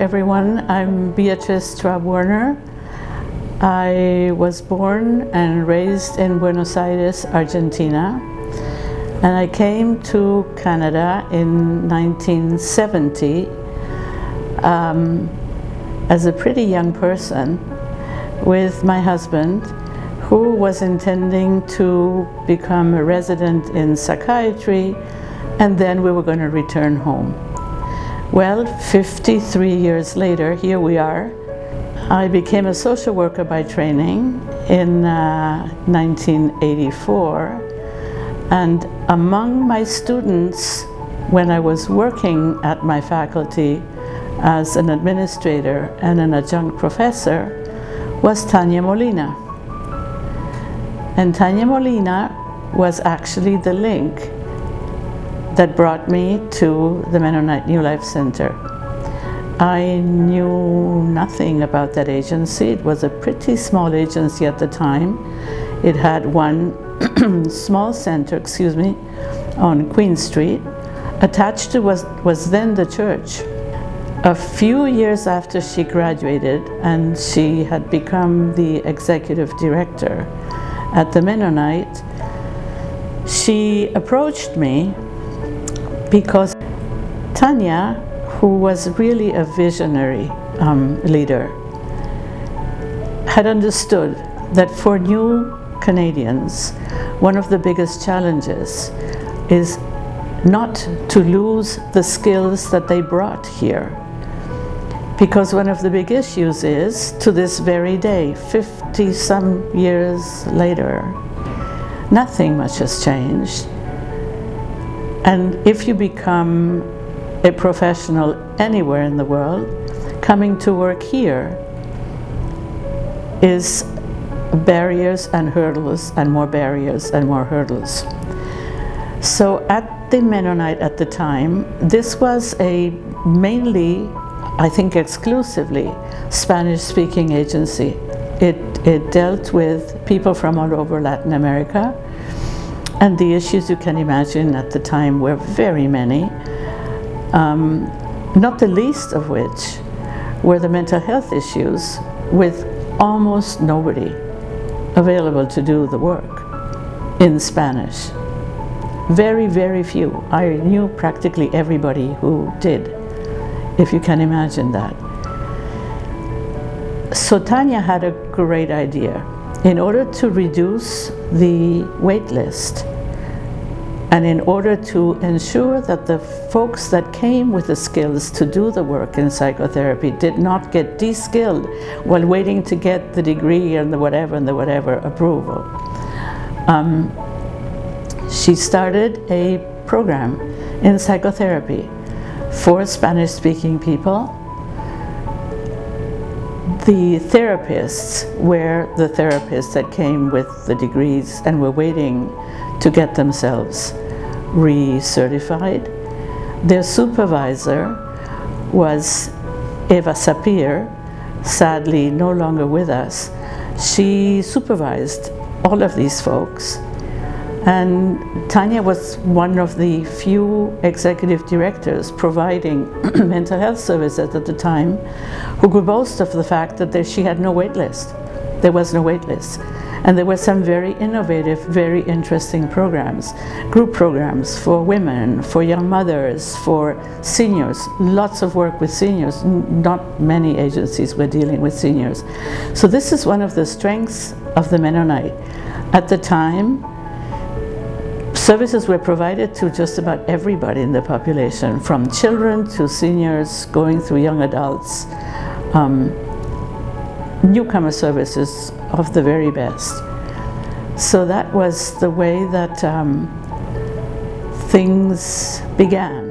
everyone. I'm Beatrice Traub-Werner. I was born and raised in Buenos Aires, Argentina, and I came to Canada in 1970 as a pretty young person with my husband, who was intending to become a resident in psychiatry, and then we were going to return home. Well, 53 years later, here we are. I became a social worker by training in 1984, and among my students, when I was working at my faculty as an administrator and an adjunct professor, was Tanya Molina. And Tanya Molina was actually the link that brought me to the Mennonite New Life Center. I knew nothing about that agency. It was a pretty small agency at the time. It had one small center, on Queen Street. Attached to was then the church. A few years after she graduated and she had become the executive director at the Mennonite, she approached me because Tanya, who was really a visionary leader, had understood that for new Canadians, one of the biggest challenges is not to lose the skills that they brought here. Because one of the big issues is, to this very day, 50-some years later, nothing much has changed. And if you become a professional anywhere in the world, coming to work here is barriers and hurdles and more barriers and more hurdles. So at the Mennonite at the time, this was a mainly, I think exclusively, Spanish-speaking agency. It dealt with people from all over Latin America, and the issues you can imagine at the time were very many, not the least of which were the mental health issues, with almost nobody available to do the work in Spanish. Very, very few. I knew practically everybody who did, if you can imagine that. So Tanya had a great idea. In order to reduce the wait list, and in order to ensure that the folks that came with the skills to do the work in psychotherapy did not get de-skilled while waiting to get the degree and the whatever approval, she started a program in psychotherapy for Spanish-speaking people. The therapists were the therapists that came with the degrees and were waiting to get themselves recertified. Their supervisor was Eva Sapir, sadly no longer with us. She supervised all of these folks. And Tanya was one of the few executive directors providing mental health services at the time who could boast of the fact that she had no wait list. There was no wait list. And there were some very innovative, very interesting programs, group programs for women, for young mothers, for seniors, lots of work with seniors. Not many agencies were dealing with seniors. So this is one of the strengths of the Mennonite. At the time, services were provided to just about everybody in the population, from children to seniors, going through young adults, newcomer services of the very best. So that was the way that things began.